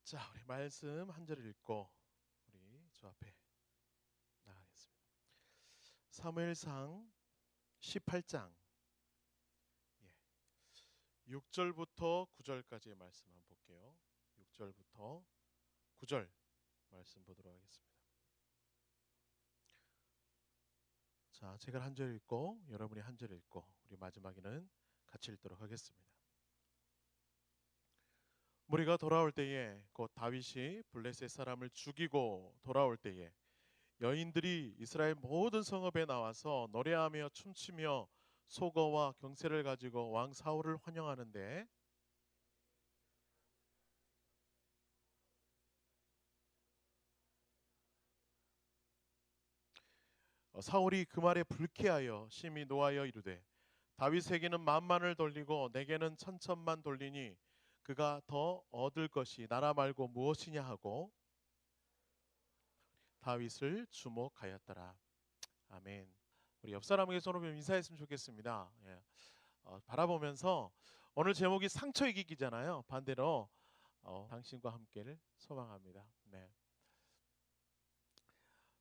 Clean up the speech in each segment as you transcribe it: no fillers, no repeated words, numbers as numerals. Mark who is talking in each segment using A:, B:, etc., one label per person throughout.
A: 자, 우리 말씀 한 절을 읽고 우리 주 앞에 나가겠습니다. 사무엘상 18장 6절부터 9절까지의 말씀 한번 볼게요. 6절부터 9절 말씀 보도록 하겠습니다. 자, 제가 한 절 읽고 여러분이 한 절 읽고 우리 마지막에는 같이 읽도록 하겠습니다. 무리가 돌아올 때에 곧 다윗이 블레셋 사람을 죽이고 돌아올 때에 여인들이 이스라엘 모든 성읍에 나와서 노래하며 춤추며 소거와 경세를 가지고 왕 사울을 환영하는데, 사울이 그 말에 불쾌하여 심히 노하여 이르되 다윗에게는 만만을 돌리고 내게는 천천만 돌리니 그가 더 얻을 것이 나라 말고 무엇이냐 하고 다윗을 주목하였더라. 아멘. 우리 옆 사람에게 손을 좀 인사했으면 좋겠습니다. 바라보면서 오늘 제목이 상처 이기기잖아요. 반대로 당신과 함께를 소망합니다. 네.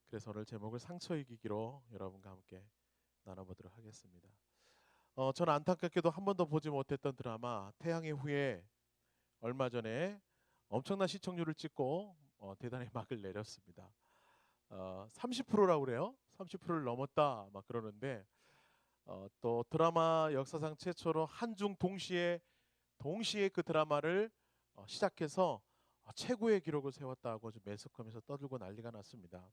A: 그래서 오늘 제목을 상처 이기기로 여러분과 함께 나눠보도록 하겠습니다. 저는 안타깝게도 한 번도 보지 못했던 드라마 태양의 후예, 얼마 전에 엄청난 시청률을 찍고 대단히 막을 내렸습니다. 30%라고 그래요. 30%를 넘었다 막 그러는데, 또 드라마 역사상 최초로 한중 동시에 그 드라마를 시작해서 최고의 기록을 세웠다고 매스컴에서 떠들고 난리가 났습니다.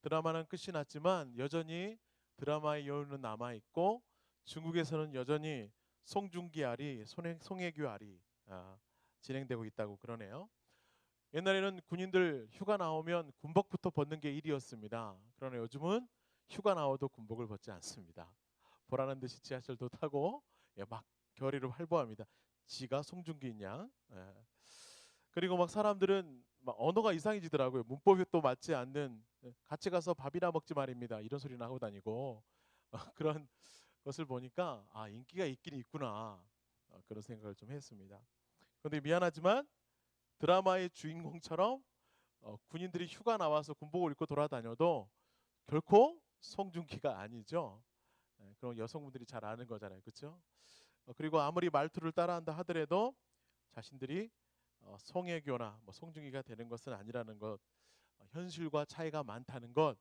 A: 드라마는 끝이 났지만 여전히 드라마의 여운은 남아있고, 중국에서는 여전히 송중기 알이, 송혜교 알이 진행되고 있다고 그러네요. 옛날에는 군인들 휴가 나오면 군복부터 벗는 게 일이었습니다. 그러나 요즘은 휴가 나와도 군복을 벗지 않습니다. 보라는 듯이 지하철도 타고 막 결의를 활보합니다. 지가 송중기인 양. 그리고 막 사람들은 막 언어가 이상해지더라고요. 문법이 또 맞지 않는, 같이 가서 밥이나 먹지 말입니다, 이런 소리나 하고 다니고 그런 것을 보니까 인기가 있긴 있구나, 그런 생각을 좀 했습니다. 그런데 미안하지만 드라마의 주인공처럼 군인들이 휴가 나와서 군복을 입고 돌아다녀도 결코 송중기가 아니죠. 그럼 여성분들이 잘 아는 거잖아요, 그렇죠? 그리고 아무리 말투를 따라한다 하더라도 자신들이 송혜교나 송중기가 되는 것은 아니라는 것, 현실과 차이가 많다는 것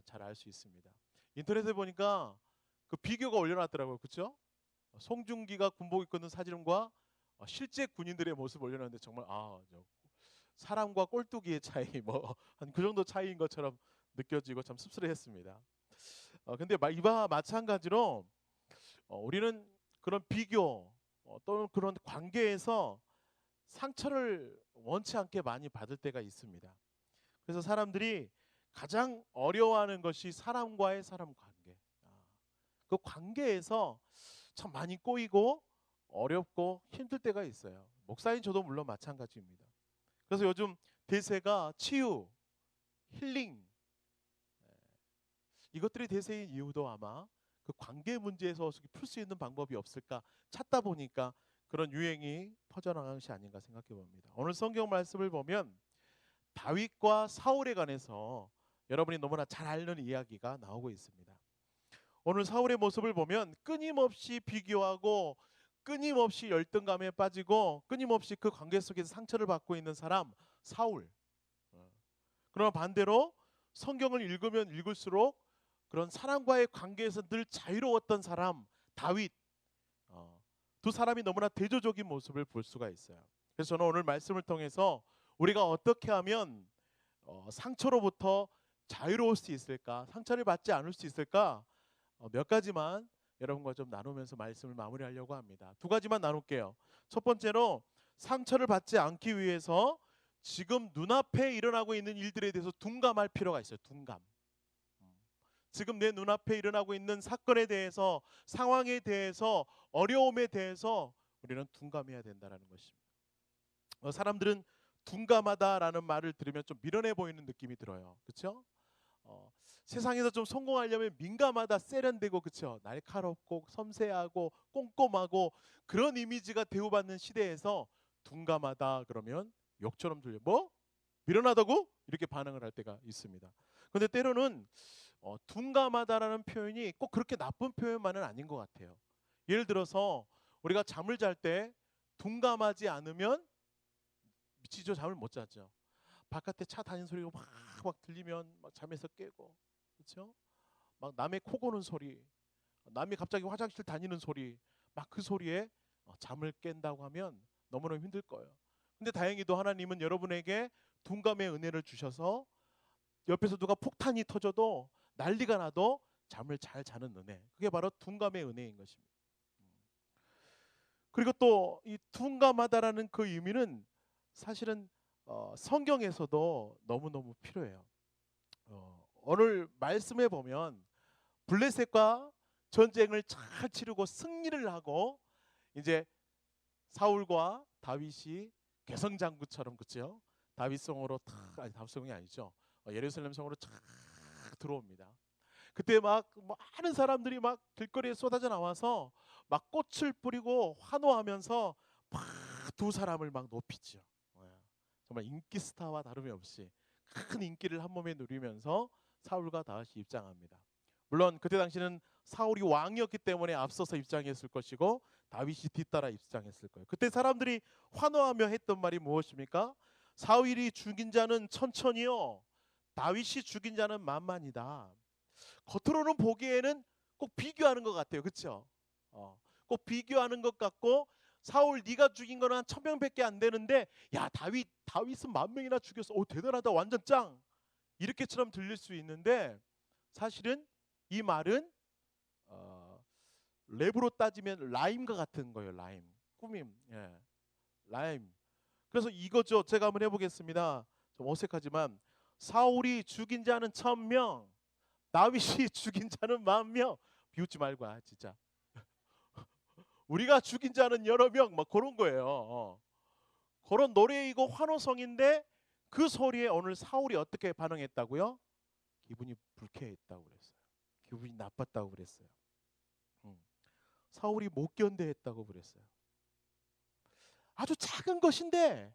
A: 잘 알 수 있습니다. 인터넷에 보니까 그 비교가 올려놨더라고요, 그렇죠? 송중기가 군복 입고 있는 사진과 실제 군인들의 모습 올려놨는데 정말 사람과 꼴뚜기의 차이 한 그 정도 차이인 것처럼 느껴지고 참 씁쓸했습니다. 근데 이와 마찬가지로 우리는 그런 비교 또는 그런 관계에서 상처를 원치 않게 많이 받을 때가 있습니다. 그래서 사람들이 가장 어려워하는 것이 사람과의 사람 관계. 그 관계에서 참 많이 꼬이고 어렵고 힘들 때가 있어요. 목사인 저도 물론 마찬가지입니다. 그래서 요즘 대세가 치유, 힐링, 이것들이 대세인 이유도 아마 그 관계 문제에서 어떻게 풀 수 있는 방법이 없을까 찾다 보니까 그런 유행이 퍼져나간 것이 아닌가 생각해 봅니다. 오늘 성경 말씀을 보면 다윗과 사울에 관해서 여러분이 너무나 잘 아는 이야기가 나오고 있습니다. 오늘 사울의 모습을 보면 끊임없이 비교하고 끊임없이 열등감에 빠지고 끊임없이 그 관계 속에서 상처를 받고 있는 사람 사울. 그러나 반대로 성경을 읽으면 읽을수록 그런 사람과의 관계에서 늘 자유로웠던 사람 다윗, 두 사람이 너무나 대조적인 모습을 볼 수가 있어요. 그래서 저는 오늘 말씀을 통해서 우리가 어떻게 하면 상처로부터 자유로울 수 있을까, 상처를 받지 않을 수 있을까, 몇 가지만 여러분과 좀 나누면서 말씀을 마무리하려고 합니다. 두 가지만 나눌게요. 첫 번째로 상처를 받지 않기 위해서 지금 눈앞에 일어나고 있는 일들에 대해서 둔감할 필요가 있어요. 둔감. 지금 내 눈앞에 일어나고 있는 사건에 대해서, 상황에 대해서, 어려움에 대해서 우리는 둔감해야 된다는 것입니다. 사람들은 둔감하다라는 말을 들으면 좀 미련해 보이는 느낌이 들어요. 그렇죠? 세상에서 좀 성공하려면 민감하다, 세련되고, 그렇죠? 날카롭고 섬세하고 꼼꼼하고 그런 이미지가 대우받는 시대에서 둔감하다 그러면 욕처럼 들려. 뭐? 미련하다고? 이렇게 반응을 할 때가 있습니다. 근데 때로는 둔감하다라는 표현이 꼭 그렇게 나쁜 표현만은 아닌 것 같아요. 예를 들어서 우리가 잠을 잘 때 둔감하지 않으면 미치죠. 잠을 못 자죠. 바깥에 차 다니는 소리가 막 들리면 막 잠에서 깨고, 그렇죠? 막 남의 코 고는 소리, 남이 갑자기 화장실 다니는 소리, 막 그 소리에 잠을 깬다고 하면 너무너무 힘들 거예요. 근데 다행히도 하나님은 여러분에게 둔감의 은혜를 주셔서 옆에서 누가 폭탄이 터져도 난리가 나도 잠을 잘 자는 은혜. 그게 바로 둔감의 은혜인 것입니다. 그리고 또 이 둔감하다라는 그 의미는 사실은 성경에서도 너무너무 필요해요. 오늘 말씀에 보면 블레셋과 전쟁을 잘 치르고 승리를 하고 이제 사울과 다윗이 개성장구처럼, 그렇죠? 다윗성으로 탁, 아니 다윗성이 아니죠. 예루살렘 성으로 쫙 들어옵니다. 그때 막 많은 사람들이 막 길거리에 쏟아져 나와서 막 꽃을 뿌리고 환호하면서 막 두 사람을 막 높이죠. 정말 인기 스타와 다름이 없이 큰 인기를 한 몸에 누리면서 사울과 다윗이 입장합니다. 물론 그때 당시는 사울이 왕이었기 때문에 앞서서 입장했을 것이고 다윗이 뒤따라 입장했을 거예요. 그때 사람들이 환호하며 했던 말이 무엇입니까? 사울이 죽인 자는 천천히요, 다윗이 죽인 자는 만만이다. 겉으로는 보기에는 꼭 비교하는 것 같아요. 그렇죠? 꼭 비교하는 것 같고, 사울 네가 죽인 거는 한 1000명밖에 안 되는데 야 다윗은 10,000명이나 죽였어. 오 대단하다. 완전 짱. 이렇게처럼 들릴 수 있는데 사실은 이 말은 랩으로 따지면 라임과 같은 거예요. 라임. 꾸밈. 예. 라임. 그래서 이거죠. 제가 한번 해보겠습니다. 좀 어색하지만 사울이 죽인 자는 1000명, 다윗이 죽인 자는 10,000명. 비웃지 말고 진짜. 우리가 죽인 자는 여러 명, 막 그런 거예요. 그런 노래이고 환호성인데 그 소리에 오늘 사울이 어떻게 반응했다고요? 기분이 불쾌했다고 그랬어요. 기분이 나빴다고 그랬어요. 사울이 못 견뎌했다고 그랬어요. 아주 작은 것인데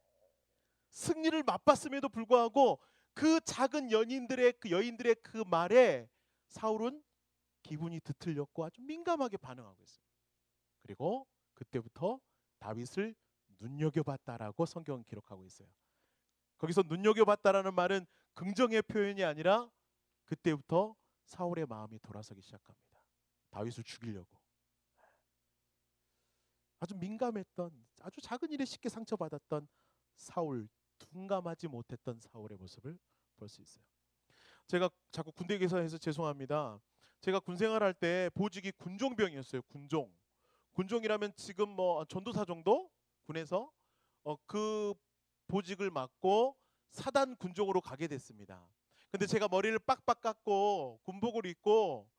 A: 승리를 맛봤음에도 불구하고 그 작은 여인들의 그 말에 사울은 기분이 뒤틀렸고 아주 민감하게 반응하고 있어요. 그리고 그때부터 다윗을 눈여겨봤다라고 성경은 기록하고 있어요. 거기서 눈여겨봤다라는 말은 긍정의 표현이 아니라 그때부터 사울의 마음이 돌아서기 시작합니다. 다윗을 죽이려고. 아주 민감했던, 아주 작은 일에 쉽게 상처받았던 사울, 둔감하지 못했던 사울의 모습을 볼 수 있어요. 제가 자꾸 군대 계산해서 죄송합니다. 제가 군 생활할 때 보직이 군종병이었어요. 군종이라면 지금 뭐 전도사 정도 군에서 그 보직을 맡고 사단 군종으로 가게 됐습니다. 근데 제가 머리를 빡빡 깎고 군복을 입고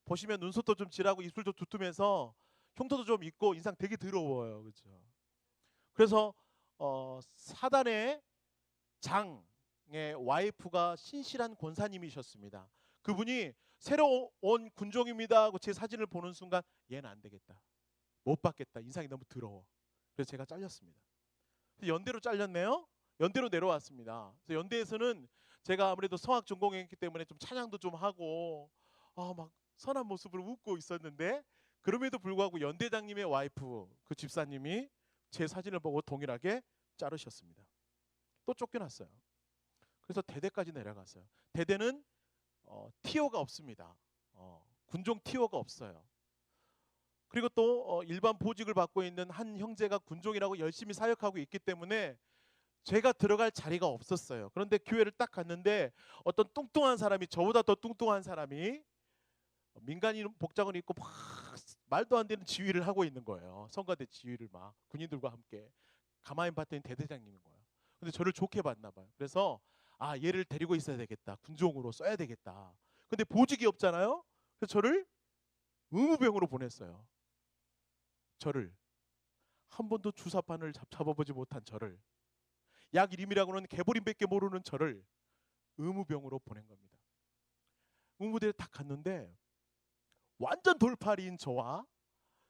A: 보시면 눈썹도 좀 칠하고 입술도 두툼해서 흉터도 좀 있고 인상 되게 더러워요. 그렇죠? 그래서 사단의 장의 와이프가 신실한 권사님이셨습니다. 그분이 새로 온 군종입니다 하고 제 사진을 보는 순간 얘는 안 되겠다. 못 받겠다. 인상이 너무 더러워. 그래서 제가 잘렸습니다. 연대로 잘렸네요. 연대로 내려왔습니다. 그래서 연대에서는 제가 아무래도 성악 전공했기 때문에 좀 찬양도 좀 하고 막 선한 모습으로 웃고 있었는데 그럼에도 불구하고 연대장님의 와이프 그 집사님이 제 사진을 보고 동일하게 자르셨습니다. 또 쫓겨났어요. 그래서 대대까지 내려갔어요. 대대는 티오가 없습니다. 군종 티오가 없어요. 그리고 또 일반 보직을 받고 있는 한 형제가 군종이라고 열심히 사역하고 있기 때문에 제가 들어갈 자리가 없었어요. 그런데 교회를 딱 갔는데 어떤 뚱뚱한 사람이, 저보다 더 뚱뚱한 사람이 민간인 복장을 입고 막 말도 안 되는 지휘를 하고 있는 거예요. 성가대 지휘를 막 군인들과 함께. 가만히 봤더니 대대장님인 거예요. 근데 저를 좋게 봤나 봐요. 그래서 얘를 데리고 있어야 되겠다. 군종으로 써야 되겠다. 근데 보직이 없잖아요. 그래서 저를 의무병으로 보냈어요. 저를 한 번도 주사판을 잡아보지 못한 저를, 약 이름이라고는 개보림밖에 모르는 저를 의무병으로 보낸 겁니다. 의무대에 딱 갔는데 완전 돌팔이인 저와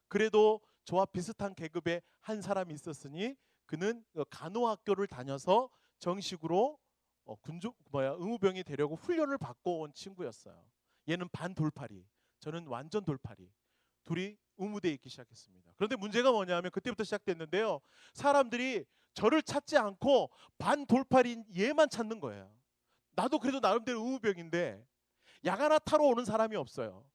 A: 그래도 저와 비슷한 계급의 한 사람이 있었으니 그는 간호학교를 다녀서 정식으로 의무병이 되려고 훈련을 받고 온 친구였어요. 얘는 반돌팔이, 저는 완전 돌팔이. 둘이 의무대에 있기 시작했습니다. 그런데 문제가 뭐냐면 그때부터 시작됐는데요. 사람들이 저를 찾지 않고 반돌팔인 얘만 찾는 거예요. 나도 그래도 나름대로 의무병인데 약 하나 타러 오는 사람이 없어요.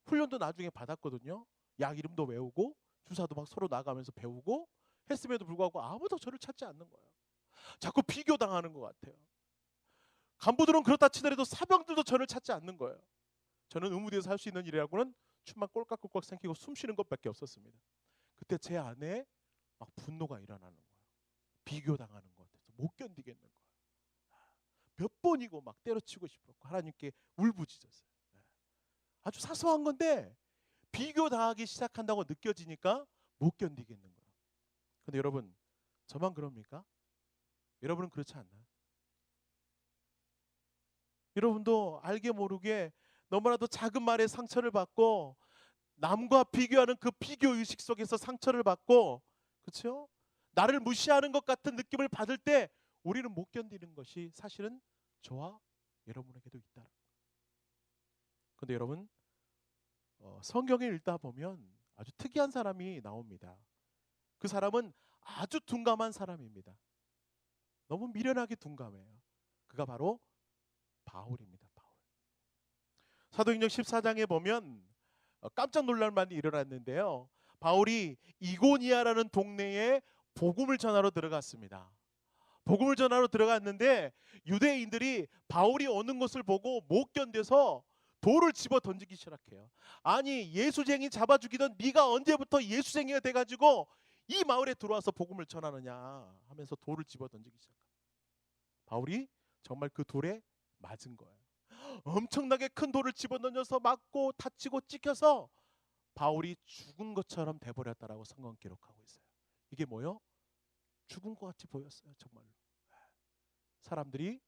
A: 훈련도 나중에 받았거든요. 약 이름도 외우고 주사도 막 서로 나가면서 배우고 했음에도 불구하고 아무도 저를 찾지 않는 거예요. 자꾸 비교당하는 것 같아요. 간부들은 그렇다 치더라도 사병들도 저를 찾지 않는 거예요. 저는 의무대에서 할 수 있는 일이라고는 춤만 꼴깍꼴깍 삼키고 숨 쉬는 것밖에 없었습니다. 그때 제 안에 막 분노가 일어나는 거예요. 비교당하는 것 같아서 못 견디겠는 거예요. 몇 번이고 막 때려치고 싶었고 하나님께 울부짖었어요. 아주 사소한 건데 비교당하기 시작한다고 느껴지니까 못 견디겠는 거예요. 근데 여러분, 저만 그럽니까? 여러분은 그렇지 않나요? 여러분도 알게 모르게 너무나도 작은 말에 상처를 받고 남과 비교하는 그 비교 의식 속에서 상처를 받고, 그렇죠? 나를 무시하는 것 같은 느낌을 받을 때 우리는 못 견디는 것이 사실은 저와 여러분에게도 있다. 근데 여러분, 성경을 읽다 보면 아주 특이한 사람이 나옵니다. 그 사람은 아주 둔감한 사람입니다. 너무 미련하게 둔감해요. 그가 바로 바울입니다. 바울. 사도행전 14장에 보면 깜짝 놀랄 만이 일어났는데요. 바울이 이고니아라는 동네에 복음을 전하러 들어갔습니다. 복음을 전하러 들어갔는데 유대인들이 바울이 오는 것을 보고 못 견뎌서 돌을 집어 던지기 시작해요. 아니, 예수쟁이 잡아 죽이던 네가 언제부터 예수쟁이가 돼가지고 이 마을에 들어와서 복음을 전하느냐 하면서 돌을 집어 던지기 시작합니다. 바울이 정말 그 돌에 맞은 거예요. 엄청나게 큰 돌을 집어 던져서 맞고 다치고 찍혀서 바울이 죽은 것처럼 돼버렸다라고 성경 기록하고 있어요. 이게 뭐요? 죽은 것 같이 보였어요. 정말로. 사람들이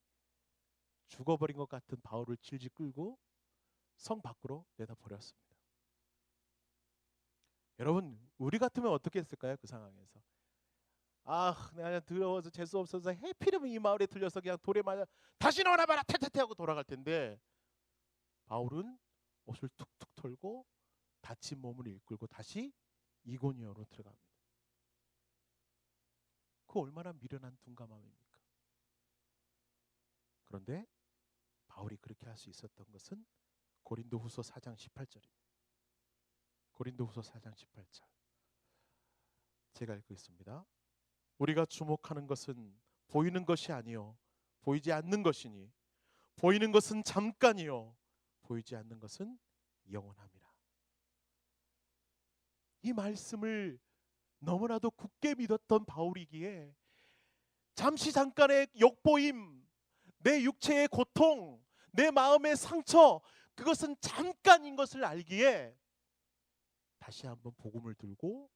A: 죽어버린 것 같은 바울을 질질 끌고 성 밖으로 내다버렸습니다. 여러분, 우리 같으면 어떻게 했을까요? 그 상황에서. 아, 내가 더러워서 재수 없어서 해피름 이 마을에 들려서 그냥 돌에 맞아 다시 나와봐라 태태태 하고 돌아갈 텐데, 바울은 옷을 툭툭 털고 다친 몸을 이끌고 다시 이고니아로 들어갑니다. 그 얼마나 미련한 둔감함입니까? 그런데 바울이 그렇게 할 수 있었던 것은 고린도후서 4장 18절입니다. 고린도후서 4장 18절. 제가 읽고 있습니다. 우리가 주목하는 것은 보이는 것이 아니요 보이지 않는 것이니 보이는 것은 잠깐이요 보이지 않는 것은 영원함이라. 이 말씀을 너무나도 굳게 믿었던 바울이기에 잠시 잠깐의 욕보임, 내 육체의 고통, 내 마음의 상처, 그것은 잠깐인 것을 알기에 다시 한번 복음을 들고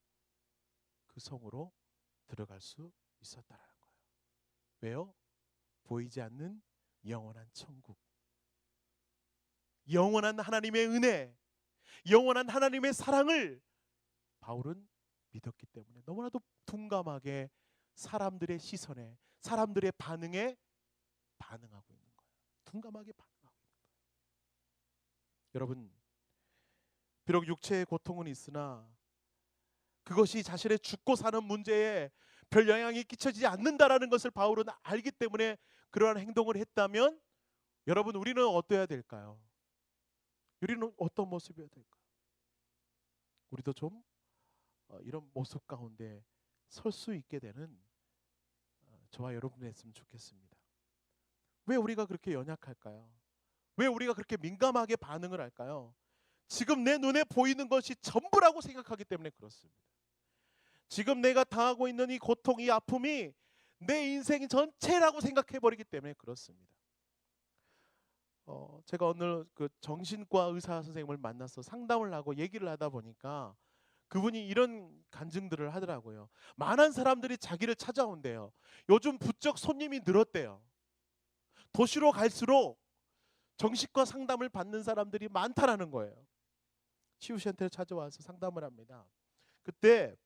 A: 그 성으로 들어갈 수 있었다라는 거예요. 왜요? 보이지 않는 영원한 천국, 영원한 하나님의 은혜, 영원한 하나님의 사랑을 바울은 믿었기 때문에 너무나도 둔감하게 사람들의 시선에, 사람들의 반응에 반응하고 있는 거예요. 둔감하게 반응하고 있는 거예요. 여러분, 비록 육체의 고통은 있으나 그것이 자신의 죽고 사는 문제에 별 영향이 끼쳐지지 않는다라는 것을 바울은 알기 때문에 그러한 행동을 했다면, 여러분, 우리는 어떠해야 될까요? 우리는 어떤 모습이어야 될까요? 우리도 좀 이런 모습 가운데 설 수 있게 되는 저와 여러분이 했으면 좋겠습니다. 왜 우리가 그렇게 연약할까요? 왜 우리가 그렇게 민감하게 반응을 할까요? 지금 내 눈에 보이는 것이 전부라고 생각하기 때문에 그렇습니다. 지금 내가 당하고 있는 이 고통, 이 아픔이 내 인생 전체라고 생각해버리기 때문에 그렇습니다. 제가 오늘 그 정신과 의사 선생님을 만나서 상담을 하고 얘기를 하다 보니까 그분이 이런 간증들을 하더라고요. 많은 사람들이 자기를 찾아온대요. 요즘 부쩍 손님이 늘었대요. 도시로 갈수록 정신과 상담을 받는 사람들이 많다라는 거예요. 치유센터에 찾아와서 상담을 합니다. 그때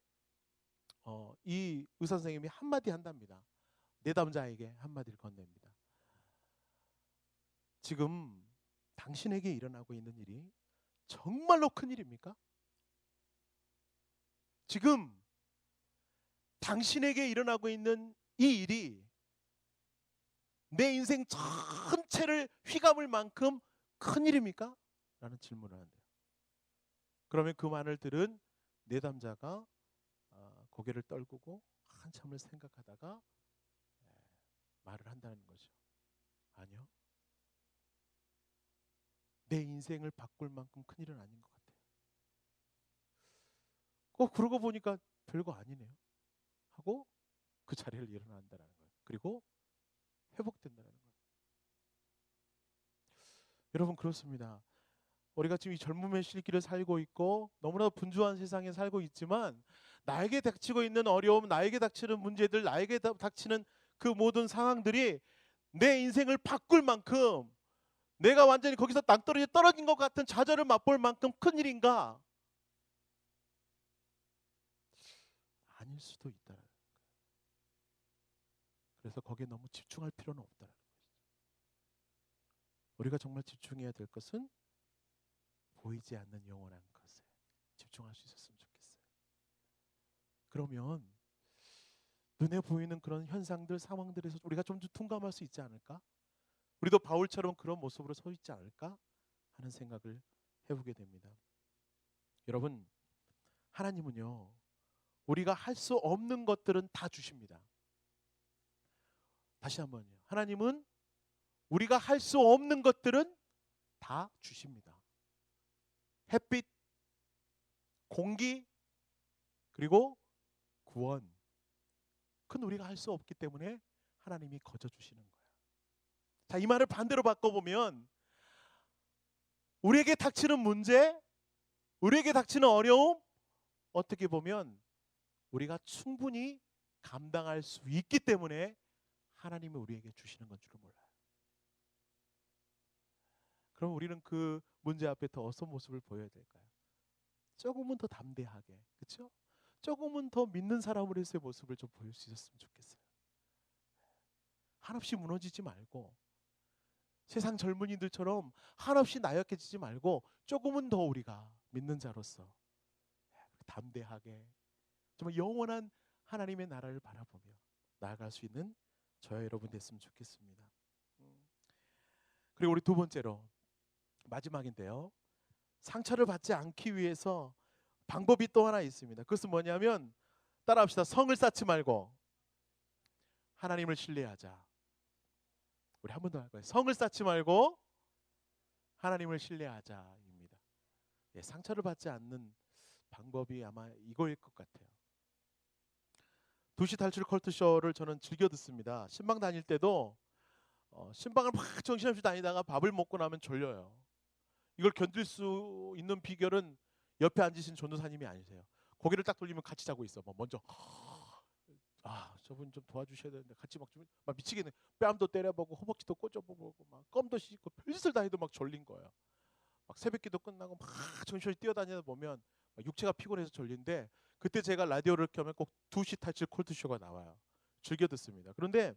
A: 이 의사 선생님이 한마디 한답니다. 내담자에게 한마디를 건넵니다. 지금 당신에게 일어나고 있는 일이 정말로 큰 일입니까? 지금 당신에게 일어나고 있는 이 일이 내 인생 전체를 휘감을 만큼 큰 일입니까? 라는 질문을 한대요. 그러면 그 말을 들은 내담자가 고개를 떨구고 한참을 생각하다가 말을 한다는 거죠. 아니요. 내 인생을 바꿀 만큼 큰 일은 아닌 것 같아요. 그러고 보니까 별거 아니네요. 하고 그 자리를 일어난다는 거예요. 그리고 회복된다는 거예요. 여러분 그렇습니다. 우리가 지금 이 젊음의 실기를 살고 있고 너무나 분주한 세상에 살고 있지만 나에게 닥치고 있는 어려움, 나에게 닥치는 문제들, 나에게 닥치는 그 모든 상황들이 내 인생을 바꿀 만큼 내가 완전히 거기서 낭떠러지에 떨어진 것 같은 좌절을 맛볼 만큼 큰 일인가? 아닐 수도 있다는 거예요. 그래서 거기에 너무 집중할 필요는 없다는 거예요. 우리가 정말 집중해야 될 것은 보이지 않는 영원한 것에 집중할 수 있었으면 좋겠어요. 그러면 눈에 보이는 그런 현상들, 상황들에서 우리가 좀 더 둔감할 수 있지 않을까? 우리도 바울처럼 그런 모습으로 서 있지 않을까? 하는 생각을 해보게 됩니다. 여러분, 하나님은요, 우리가 할 수 없는 것들은 다 주십니다. 다시 한번요. 하나님은 우리가 할 수 없는 것들은 다 주십니다. 햇빛, 공기, 그리고 구원. 그건 우리가 할 수 없기 때문에 하나님이 거저 주시는 거예요. 자, 이 말을 반대로 바꿔보면 우리에게 닥치는 문제, 우리에게 닥치는 어려움, 어떻게 보면 우리가 충분히 감당할 수 있기 때문에 하나님이 우리에게 주시는 건 줄을 몰라요. 그럼 우리는 그 문제 앞에 더 어떤 모습을 보여야 될까요? 조금은 더 담대하게, 그렇죠? 조금은 더 믿는 사람으로서의 모습을 좀 보일 수 있었으면 좋겠어요. 한없이 무너지지 말고 세상 젊은이들처럼 한없이 나약해지지 말고 조금은 더 우리가 믿는 자로서 담대하게 정말 영원한 하나님의 나라를 바라보며 나아갈 수 있는 저와 여러분 됐으면 좋겠습니다. 그리고 우리 두 번째로 마지막인데요. 상처를 받지 않기 위해서 방법이 또 하나 있습니다. 그것은 뭐냐면 따라합시다. 성을 쌓지 말고 하나님을 신뢰하자. 우리 한 번 더 할 거예요. 성을 쌓지 말고 하나님을 신뢰하자입니다. 예, 상처를 받지 않는 방법이 아마 이거일 것 같아요. 2시 탈출 컬투쇼를 저는 즐겨 듣습니다. 신방 다닐 때도 신방을 막 정신없이 다니다가 밥을 먹고 나면 졸려요. 이걸 견딜 수 있는 비결은 옆에 앉으신 전도사님이 아니세요. 고개를 딱 돌리면 같이 자고 있어. 뭐 먼저 저분 좀 도와주셔야 되는데 같이 막 미치겠네. 뺨도 때려보고 허벅지도 꽂아보고 막 껌도 씻고 별짓을 다 해도 막 졸린 거예요. 막 새벽기도 끝나고 막 정신없이 뛰어다니다 보면 육체가 피곤해서 졸린데 그때 제가 라디오를 켜면 꼭 2시 탈출 콜드쇼가 나와요. 즐겨 듣습니다. 그런데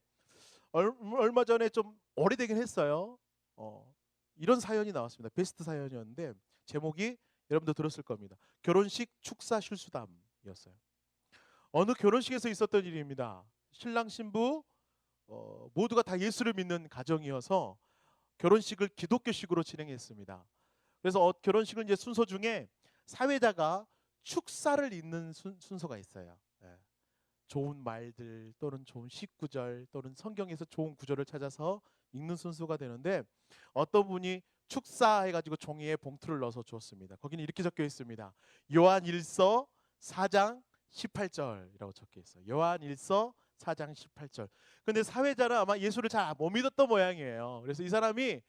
A: 얼마 전에 좀 오래되긴 했어요. 이런 사연이 나왔습니다. 베스트 사연이었는데 제목이 여러분도 들었을 겁니다. 결혼식 축사 실수담이었어요. 어느 결혼식에서 있었던 일입니다. 신랑 신부 모두가 다 예수를 믿는 가정이어서 결혼식을 기독교식으로 진행했습니다. 그래서 결혼식은 이제 순서 중에 사회자가 축사를 읽는 순서가 있어요. 예. 좋은 말들 또는 좋은 식구절 또는 성경에서 좋은 구절을 찾아서 읽는 순서가 되는데 어떤 분이 축사해가지고 종이에 봉투를 넣어서 주었습니다. 거기는 이렇게 적혀 있습니다. 요한 1서 4장 18절이라고 적혀 있어요. 요한 1서 4장 18절. 근데 사회자는 아마 예수를 잘 못 믿었던 모양이에요. 그래서 이 사람이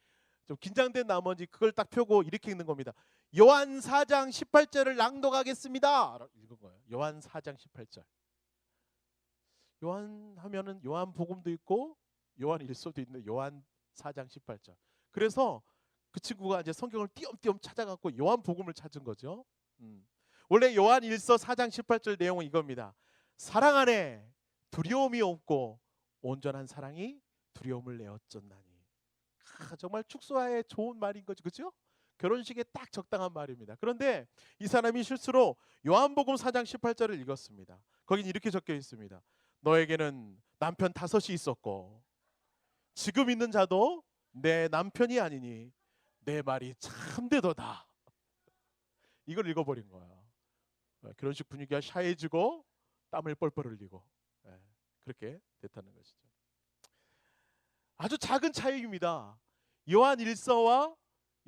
A: 좀 긴장된 나머지 그걸 딱 펴고 이렇게 읽는 겁니다. 요한 4장 18절을 낭독하겠습니다. 읽은 거예요. 요한 4장 18절. 요한 하면은 요한 복음도 있고 요한 1서도 있는 요한 4장 18절. 그래서 그 친구가 이제 성경을 띄엄띄엄 찾아갖고 요한 복음을 찾은 거죠. 원래 요한 1서 4장 18절 내용은 이겁니다. 사랑 안에 두려움이 없고 온전한 사랑이 두려움을 내어쫓나니. 정말 축소화에 좋은 말인 거죠, 그렇죠? 결혼식에 딱 적당한 말입니다. 그런데 이 사람이 실수로 요한복음 4장 18절을 읽었습니다. 거긴 이렇게 적혀 있습니다. 너에게는 남편 5이 있었고 지금 있는 자도 내 남편이 아니니 내 말이 참되도다. 이걸 읽어버린 거야. 결혼식 분위기가 샤해지고 땀을 뻘뻘 흘리고, 그렇게 됐다는 것이죠. 아주 작은 차이입니다. 요한 1서와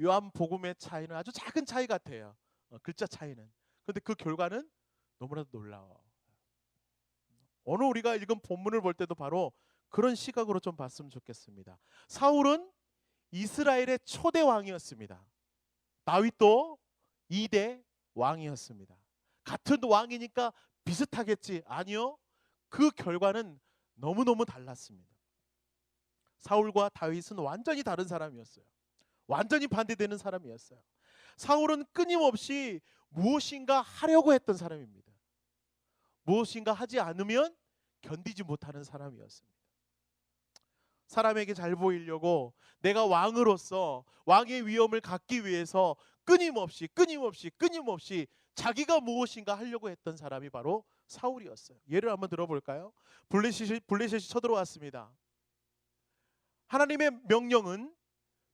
A: 요한 복음의 차이는 아주 작은 차이 같아요. 글자 차이는. 그런데 그 결과는 너무나도 놀라워. 오늘 우리가 읽은 본문을 볼 때도 바로 그런 시각으로 좀 봤으면 좋겠습니다. 사울은 이스라엘의 초대 왕이었습니다. 다윗도 2대 왕이었습니다. 같은 왕이니까 비슷하겠지? 아니요. 그 결과는 너무너무 달랐습니다. 사울과 다윗은 완전히 다른 사람이었어요. 완전히 반대되는 사람이었어요. 사울은 끊임없이 무엇인가 하려고 했던 사람입니다. 무엇인가 하지 않으면 견디지 못하는 사람이었습니다. 사람에게 잘 보이려고 내가 왕으로서 왕의 위엄을 갖기 위해서 끊임없이 자기가 무엇인가 하려고 했던 사람이 바로 사울이었어요. 예를 한번 들어볼까요? 블레셋이 쳐들어왔습니다. 하나님의 명령은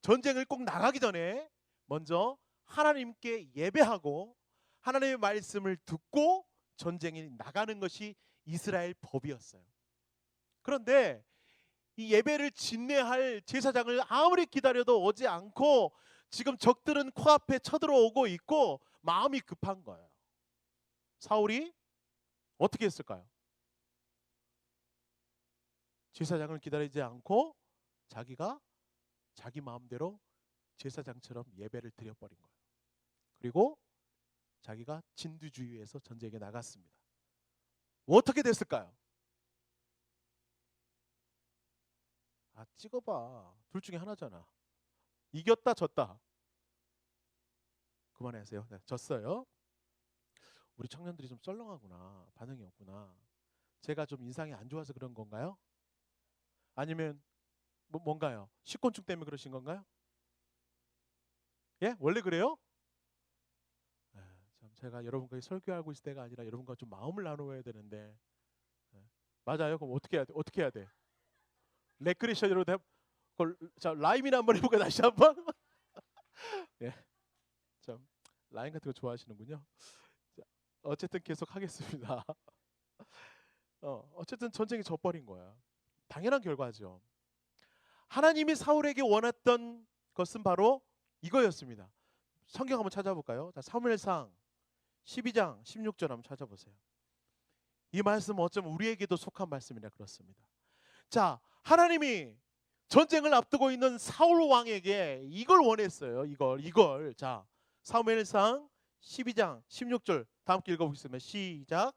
A: 전쟁을 꼭 나가기 전에 먼저 하나님께 예배하고 하나님의 말씀을 듣고 전쟁에 나가는 것이 이스라엘 법이었어요. 그런데 이 예배를 진례할 제사장을 아무리 기다려도 오지 않고 지금 적들은 코앞에 쳐들어오고 있고 마음이 급한 거예요. 사울이 어떻게 했을까요? 제사장을 기다리지 않고 자기가 자기 마음대로 제사장처럼 예배를 드려버린 거예요. 그리고 자기가 진두지휘해서 전쟁에 나갔습니다. 어떻게 됐을까요? 찍어봐. 둘 중에 하나잖아. 이겼다 졌다. 그만하세요. 네, 졌어요. 우리 청년들이 좀 썰렁하구나. 반응이 없구나. 제가 좀 인상이 안 좋아서 그런 건가요? 아니면 뭔가요? 식곤증 때문에 그러신 건가요? 예? 원래 그래요? 참 제가 여러분과 설교하고 있을 때가 아니라 여러분과 좀 마음을 나누어야 되는데. 맞아요? 그럼 어떻게 해야 돼? 어떻게 해야 돼? 레크레이션 여러분, 자 라임이나 한번 해볼까요? 다시 한번. 예, 참 라임 같은 거 좋아하시는군요. 자, 어쨌든 계속 하겠습니다. 어쨌든 전쟁이 져버린 거야. 당연한 결과죠. 하나님이 사울에게 원했던 것은 바로 이거였습니다. 성경 한번 찾아볼까요? 자, 사무엘상 12장 16절 한번 찾아보세요. 이 말씀은 어쩌면 우리에게도 속한 말씀이라 그렇습니다. 자, 하나님이 전쟁을 앞두고 있는 사울 왕에게 이걸 원했어요. 이걸. 자, 사무엘상 12장 16절 다 함께 읽어보겠습니다. 시작.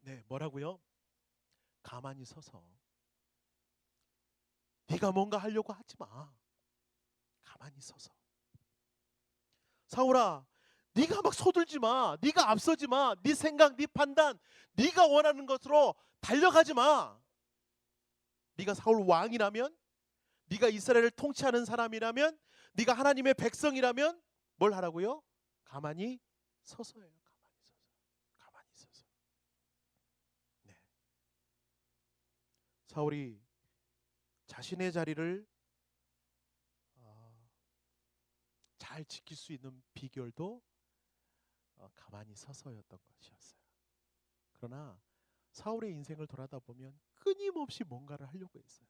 A: 네, 뭐라고요? 가만히 서서 네가 뭔가 하려고 하지 마. 가만히 서서. 사울아, 네가 막 서둘지 마. 네가 앞서지 마. 네 생각, 네 판단, 네가 원하는 것으로 달려가지 마. 네가 사울 왕이라면, 네가 이스라엘을 통치하는 사람이라면, 네가 하나님의 백성이라면 뭘 하라고요? 가만히 서서예요. 가만히 서서. 네. 사울이 자신의 자리를 잘 지킬 수 있는 비결도 가만히 서서였던 것이었어요. 그러나 사울의 인생을 돌아다 보면 끊임없이 뭔가를 하려고 했어요.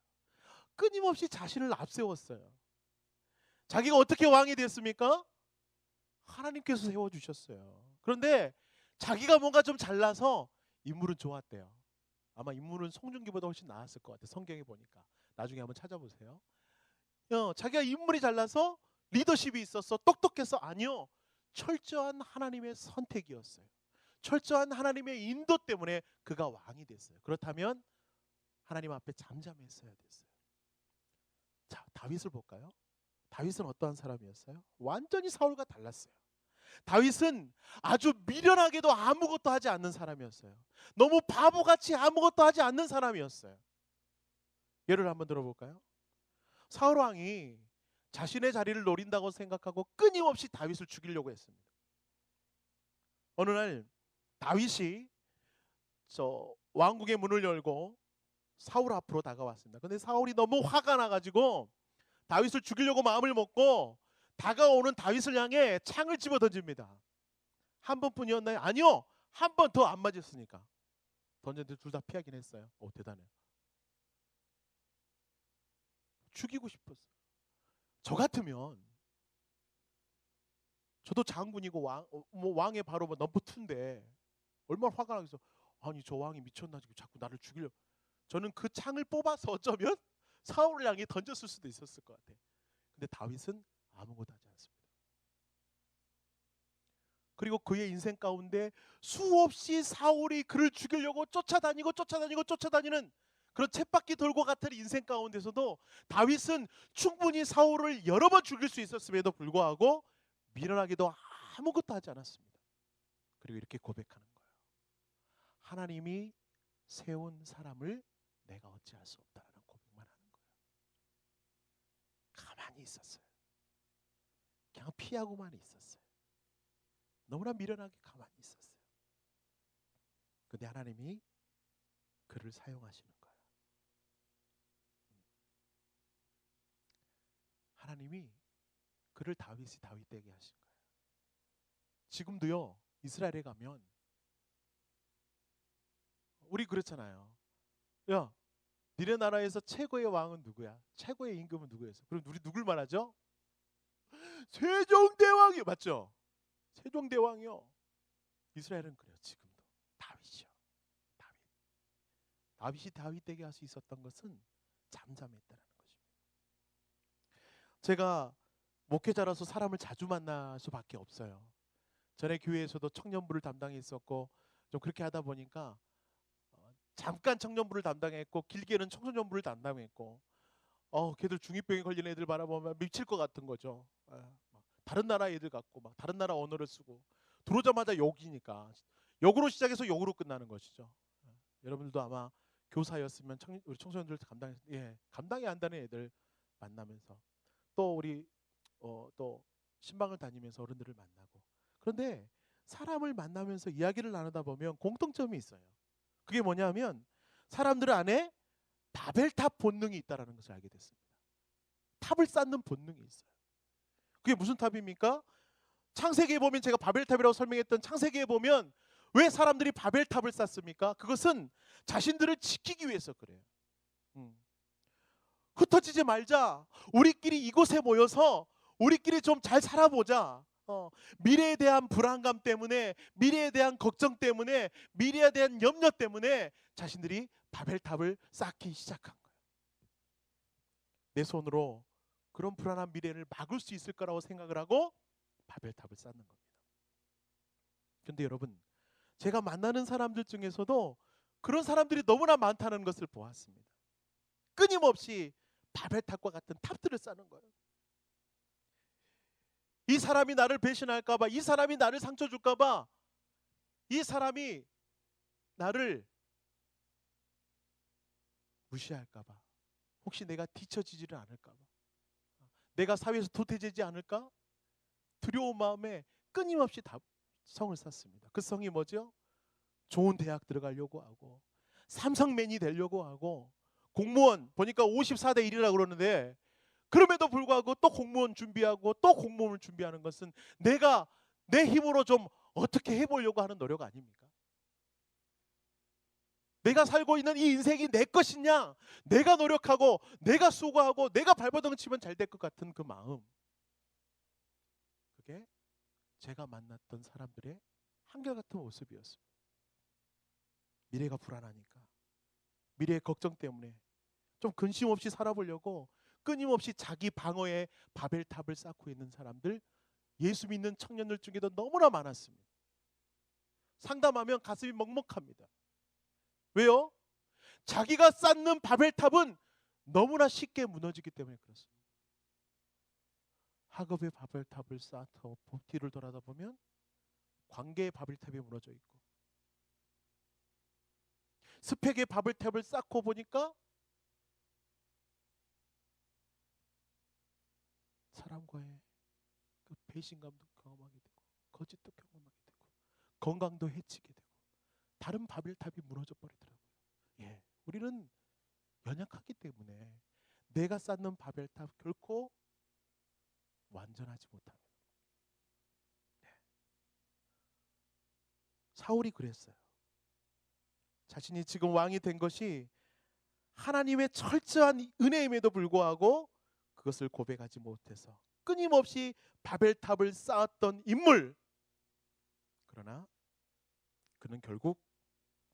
A: 끊임없이 자신을 앞세웠어요. 자기가 어떻게 왕이 됐습니까? 하나님께서 세워주셨어요. 그런데 자기가 뭔가 좀 잘나서 인물은 좋았대요. 아마 인물은 송중기보다 훨씬 나았을 것 같아요. 성경에 보니까. 나중에 한번 찾아보세요. 자기가 인물이 잘나서 리더십이 있었어. 똑똑해서 아니요. 철저한 하나님의 선택이었어요. 철저한 하나님의 인도 때문에 그가 왕이 됐어요. 그렇다면 하나님 앞에 잠잠했어야 됐어요. 자, 다윗을 볼까요? 다윗은 어떠한 사람이었어요? 완전히 사울과 달랐어요. 다윗은 아주 미련하게도 아무것도 하지 않는 사람이었어요. 너무 바보같이 아무것도 하지 않는 사람이었어요. 예를 한번 들어볼까요? 사울 왕이 자신의 자리를 노린다고 생각하고 끊임없이 다윗을 죽이려고 했습니다. 어느 날 다윗이 저 왕궁의 문을 열고 사울 앞으로 다가왔습니다. 근데 사울이 너무 화가 나가지고 다윗을 죽이려고 마음을 먹고 다가오는 다윗을 향해 창을 집어 던집니다. 한 번뿐이었나요? 아니요. 한 번 더 안 맞았으니까. 던졌는데 둘 다 피하긴 했어요. 오, 대단해요. 죽이고 싶었어요. 저 같으면 저도 장군이고 왕의 바로 넘버 2인데 얼마나 화가 나겠어. 아니 저 왕이 미쳤나 지금 자꾸 나를 죽이려. 저는 그 창을 뽑아서 어쩌면 사울을 향해 던졌을 수도 있었을 것 같아요. 근데 다윗은 아무것도 하지 않습니다. 그리고 그의 인생 가운데 수없이 사울이 그를 죽이려고 쫓아다니는 그런 쳇바퀴 돌고 같은 인생 가운데서도 다윗은 충분히 사울을 여러 번 죽일 수 있었음에도 불구하고 미련하게도 아무것도 하지 않았습니다. 그리고 이렇게 고백하는 거예요. 하나님이 세운 사람을 내가 어찌할 수 없다라는 고백만 하는 거예요. 가만히 있었어요. 그냥 피하고만 있었어요. 너무나 미련하게 가만히 있었어요. 근데 하나님이 그를 사용하시는 거예요. 하나님이 그를 다윗이 다윗 되게 하신 거예요. 지금도요 이스라엘에 가면 우리 그렇잖아요. 야, 니네 나라에서 최고의 왕은 누구야? 최고의 임금은 누구였어? 그럼 우리 누굴 말하죠? 세종대왕이요, 맞죠? 세종대왕이요. 이스라엘은 그래요. 지금도 다윗이요. 다윗이 다윗 되게 할 수 있었던 것은 잠잠했다는 것입니다. 제가 목회자라서 사람을 자주 만날 수밖에 없어요. 전에 교회에서도 청년부를 담당했었고 좀 그렇게 하다 보니까 잠깐 청년부를 담당했고 길게는 청소년부를 담당했고 걔들 중2병에 걸린 애들 바라보면 미칠 것 같은 거죠. 다른 나라 애들 같고 막 다른 나라 언어를 쓰고 들어오자마자 욕이니까 욕으로 시작해서 욕으로 끝나는 것이죠. 여러분들도 아마 교사였으면 우리 청소년들 감당이 안 되는 애들 만나면서 또 우리 또 신방을 다니면서 어른들을 만나고 그런데 사람을 만나면서 이야기를 나누다 보면 공통점이 있어요. 그게 뭐냐면 사람들 안에 바벨탑 본능이 있다는 것을 알게 됐습니다. 탑을 쌓는 본능이 있어요. 그게 무슨 탑입니까? 창세기에 보면 제가 바벨탑이라고 설명했던 창세기에 보면 왜 사람들이 바벨탑을 쌓습니까? 그것은 자신들을 지키기 위해서 그래요. 흩어지지 말자. 우리끼리 이곳에 모여서 우리끼리 좀 잘 살아보자. 미래에 대한 불안감 때문에, 미래에 대한 걱정 때문에, 미래에 대한 염려 때문에 자신들이 바벨탑을 쌓기 시작한 거예요. 내 손으로 그런 불안한 미래를 막을 수 있을 거라고 생각을 하고 바벨탑을 쌓는 겁니다. 그런데 여러분, 제가 만나는 사람들 중에서도 그런 사람들이 너무나 많다는 것을 보았습니다. 끊임없이 바벨탑과 같은 탑들을 쌓는 거예요. 이 사람이 나를 배신할까봐, 이 사람이 나를 상처 줄까봐, 이 사람이 나를 무시할까봐, 혹시 내가 뒤처지지를 않을까봐, 내가 사회에서 도태되지 않을까? 두려운 마음에 끊임없이 성을 쌓습니다. 그 성이 뭐죠? 좋은 대학 들어가려고 하고 삼성맨이 되려고 하고 공무원 보니까 54대 1이라고 그러는데 그럼에도 불구하고 또 공무원 준비하고 또 공무원을 준비하는 것은 내가 내 힘으로 좀 어떻게 해보려고 하는 노력 아닙니까? 내가 살고 있는 이 인생이 내 것이냐? 내가 노력하고 내가 수고하고 내가 발버둥 치면 잘 될 것 같은 그 마음, 그게 제가 만났던 사람들의 한결같은 모습이었습니다. 미래가 불안하니까, 미래의 걱정 때문에 좀 근심 없이 살아보려고 끊임없이 자기 방어에 바벨탑을 쌓고 있는 사람들, 예수 믿는 청년들 중에도 너무나 많았습니다. 상담하면 가슴이 먹먹합니다. 왜요? 자기가 쌓는 바벨탑은 너무나 쉽게 무너지기 때문에 그렇습니다. 학업의 바벨탑을 쌓고 뒤를 돌아다 보면 관계의 바벨탑이 무너져 있고, 스펙의 바벨탑을 쌓고 보니까 사람과의 그 배신감도 경험하게 되고, 거짓도 경험하게 되고, 건강도 해치게 되고, 다른 바벨탑이 무너져 버리더라고요. 예, 우리는 연약하기 때문에 내가 쌓는 바벨탑 결코 완전하지 못합니다. 네. 사울이 그랬어요. 자신이 지금 왕이 된 것이 하나님의 철저한 은혜임에도 불구하고 그것을 고백하지 못해서 끊임없이 바벨탑을 쌓았던 인물. 그러나 그는 결국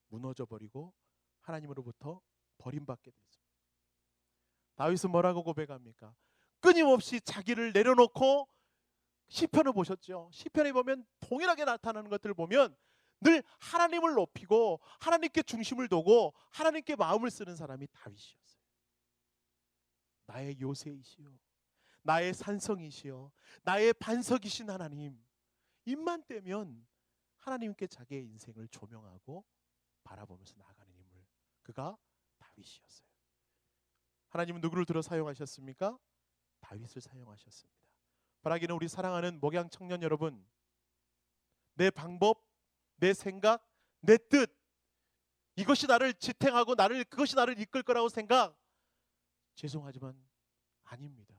A: 무너져 버리고 하나님으로부터 버림받게 됐습니다. 다윗은 뭐라고 고백합니까? 끊임없이 자기를 내려놓고, 시편을 보셨죠? 시편에 보면 동일하게 나타나는 것들을 보면 늘 하나님을 높이고 하나님께 중심을 두고 하나님께 마음을 쓰는 사람이 다윗이었어요. 나의 요새이시여, 나의 산성이시여, 나의 반석이신 하나님. 입만 떼면 하나님께 자기의 인생을 조명하고 바라보면서 나아가는 인물, 그가 다윗이었어요. 하나님은 누구를 들어 사용하셨습니까? 다윗을 사용하셨습니다. 바라기는 우리 사랑하는 목양 청년 여러분, 내 방법, 내 생각, 내 뜻, 이것이 나를 지탱하고 그것이 나를 이끌 거라고 생각, 죄송하지만 아닙니다.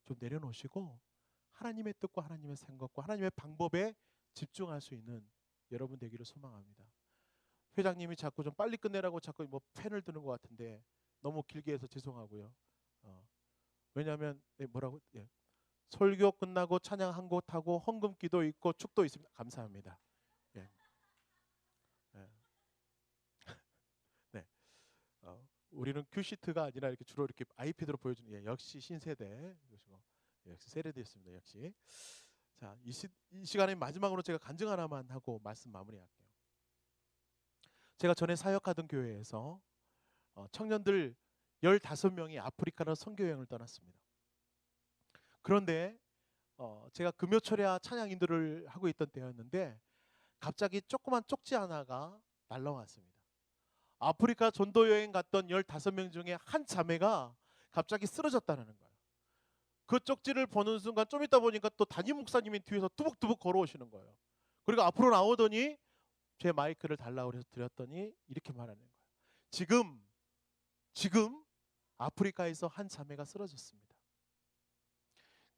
A: 좀 내려놓으시고 하나님의 뜻과 하나님의 생각과 하나님의 방법에 집중할 수 있는 여러분 되기를 소망합니다. 회장님이 자꾸 좀 빨리 끝내라고 자꾸 뭐 펜을 드는 것 같은데 너무 길게 해서 죄송하고요. 왜냐하면 뭐라고? 설교 끝나고 찬양 한 곡 하고 헌금기도 있고 축도 있습니다. 감사합니다. 예. 예. 네. 우리는 큐시트가 아니라 이렇게 주로 이렇게 아이패드로 보여주는, 역시 신세대, 역시 세례됐습니다. 역시. 자, 이 시간에 마지막으로 제가 간증 하나만 하고 말씀 마무리할게요. 제가 전에 사역하던 교회에서 청년들 15명이 아프리카로 선교 여행을 떠났습니다. 그런데 제가 금요철야 찬양 인도를 하고 있던 때였는데 갑자기 조그만 쪽지 하나가 날라왔습니다. 아프리카 전도 여행 갔던 15명 중에 한 자매가 갑자기 쓰러졌다는 거예요. 그 쪽지를 보는 순간 좀 있다 보니까 또 담임 목사님이 뒤에서 tu벅tu벅 걸어오시는 거예요. 그리고 앞으로 나오더니 제 마이크를 달라고 해서 드렸더니 이렇게 말하는 거예요. 지금 아프리카에서 한 자매가 쓰러졌습니다.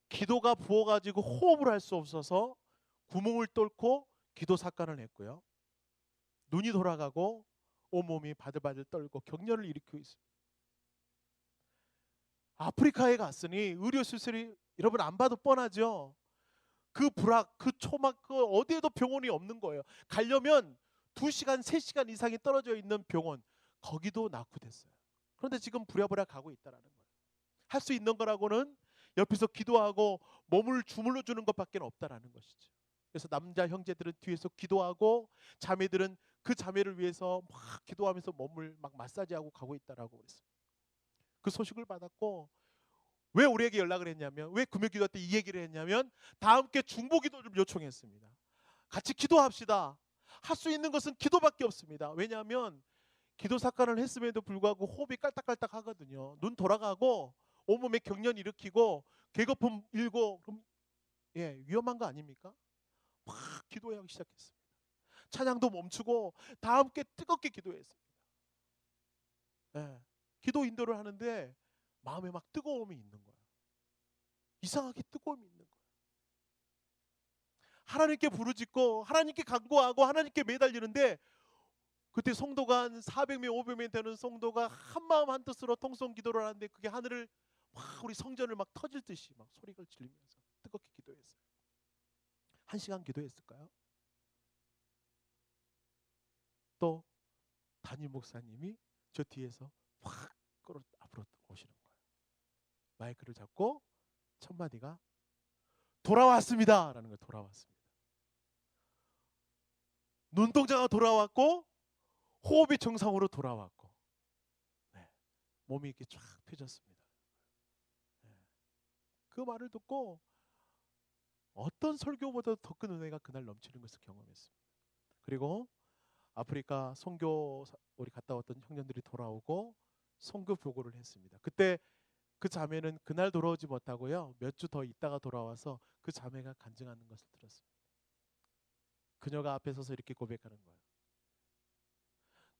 A: 기도가 부어가지고 호흡을 할 수 없어서 구멍을 뚫고 기도 삭간을 했고요. 눈이 돌아가고 온몸이 바들바들 떨고 격렬을 일으키고 있습니다. 아프리카에 갔으니 의료 수술이 여러분 안 봐도 뻔하죠. 그 불악, 그 초막, 그 어디에도 병원이 없는 거예요. 가려면 2시간, 3시간 이상이 떨어져 있는 병원, 거기도 낙후됐어요. 그런데 지금 부랴부랴 가고 있다라는 거예요. 할 수 있는 거라고는 옆에서 기도하고 몸을 주물러 주는 것밖에 없다라는 것이죠. 그래서 남자 형제들은 뒤에서 기도하고 자매들은 그 자매를 위해서 막 기도하면서 몸을 막 마사지하고 가고 있다라고 그랬어요. 그 소식을 받았고, 왜 우리에게 연락을 했냐면, 왜 금요기도 때 이 얘기를 했냐면, 다 함께 중보기도를 요청했습니다. 같이 기도합시다. 할 수 있는 것은 기도밖에 없습니다. 왜냐하면 기도 삭간을 했음에도 불구하고 호흡이 깔딱깔딱 하거든요. 눈 돌아가고 온몸에 경련 일으키고 계거품 일고, 그럼 위험한 거 아닙니까? 막 기도하기 시작했습니다. 찬양도 멈추고 다 함께 뜨겁게 기도했습니다. 기도 인도를 하는데 마음에 막 뜨거움이 있는 거예요. 이상하게 뜨거움이 있는 거예요. 하나님께 부르짖고 하나님께 간구하고 하나님께 매달리는데, 그때 성도가 한 400명 500명 되는 성도가 한마음 한뜻으로 통성 기도를 하는데, 그게 하늘을 막 우리 성전을 막 터질 듯이 막 소리를 지르면서 뜨겁게 기도했어요. 1시간 기도했을까요? 또 담임 목사님이 저 뒤에서 확 끌어 앞으로 오시는 거예요. 마이크를 잡고 첫 마디가 돌아왔습니다 라는 거예요. 돌아왔습니다. 눈동자가 돌아왔고 호흡이 정상으로 돌아왔고, 몸이 이렇게 쫙 펴졌습니다. 그 말을 듣고 어떤 설교보다 더 큰 은혜가 그날 넘치는 것을 경험했습니다. 그리고 아프리카 선교 우리 갔다 왔던 형제들이 돌아오고 선교 보고를 했습니다. 그때 그 자매는 그날 돌아오지 못하고요. 몇 주 더 있다가 돌아와서 그 자매가 간증하는 것을 들었습니다. 그녀가 앞에 서서 이렇게 고백하는 거예요.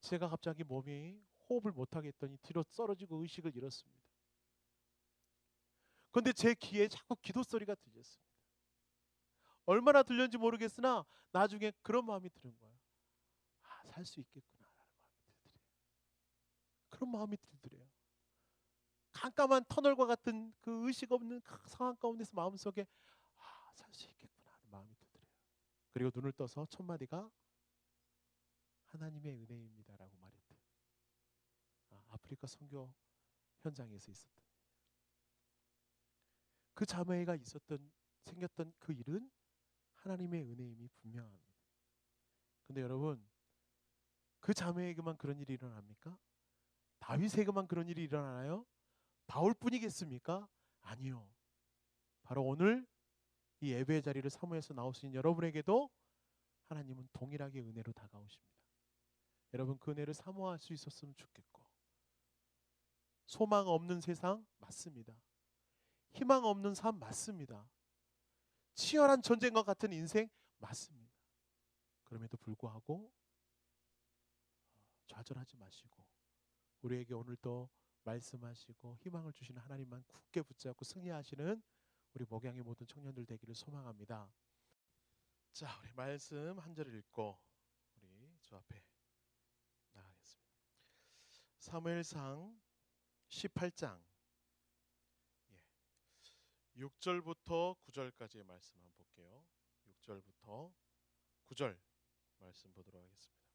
A: 제가 갑자기 몸이 호흡을 못하게 했더니 뒤로 쓰러지고 의식을 잃었습니다. 그런데 제 귀에 자꾸 기도 소리가 들렸습니다. 얼마나 들렸는지 모르겠으나 나중에 그런 마음이 드는 거예요. 아, 살 수 있겠구나라는 마음이 들더래요. 그런 마음이 들더래요. 깜깜한 터널과 같은 그 의식 없는 그 상황 가운데서 마음속에 아, 살 수 있겠구나 하는 마음이 들더래요. 그리고 눈을 떠서 첫 마디가 하나님의 은혜입니다라고 말했대요. 아, 아프리카 선교 현장에서 있었던 그 자매가 생겼던 그 일은 하나님의 은혜임이 분명합니다. 근데 여러분, 그 자매에게만 그런 일이 일어납니까? 다윗에게만 그런 일이 일어나나요? 바울뿐이겠습니까? 아니요. 바로 오늘 이 예배의 자리를 사모해서 나오신 여러분에게도 하나님은 동일하게 은혜로 다가오십니다. 여러분, 그 은혜를 사모할 수 있었으면 좋겠고, 소망 없는 세상 맞습니다. 희망 없는 삶 맞습니다. 치열한 전쟁과 같은 인생 맞습니다. 그럼에도 불구하고 좌절하지 마시고 우리에게 오늘도 말씀하시고 희망을 주시는 하나님만 굳게 붙잡고 승리하시는 우리 목양의 모든 청년들 되기를 소망합니다. 자, 우리 말씀 한 절을 읽고 우리 주 앞에 나가겠습니다. 사무엘상 18장 6절부터 9절까지의 말씀 한번 볼게요. 6절부터 9절 말씀 보도록 하겠습니다.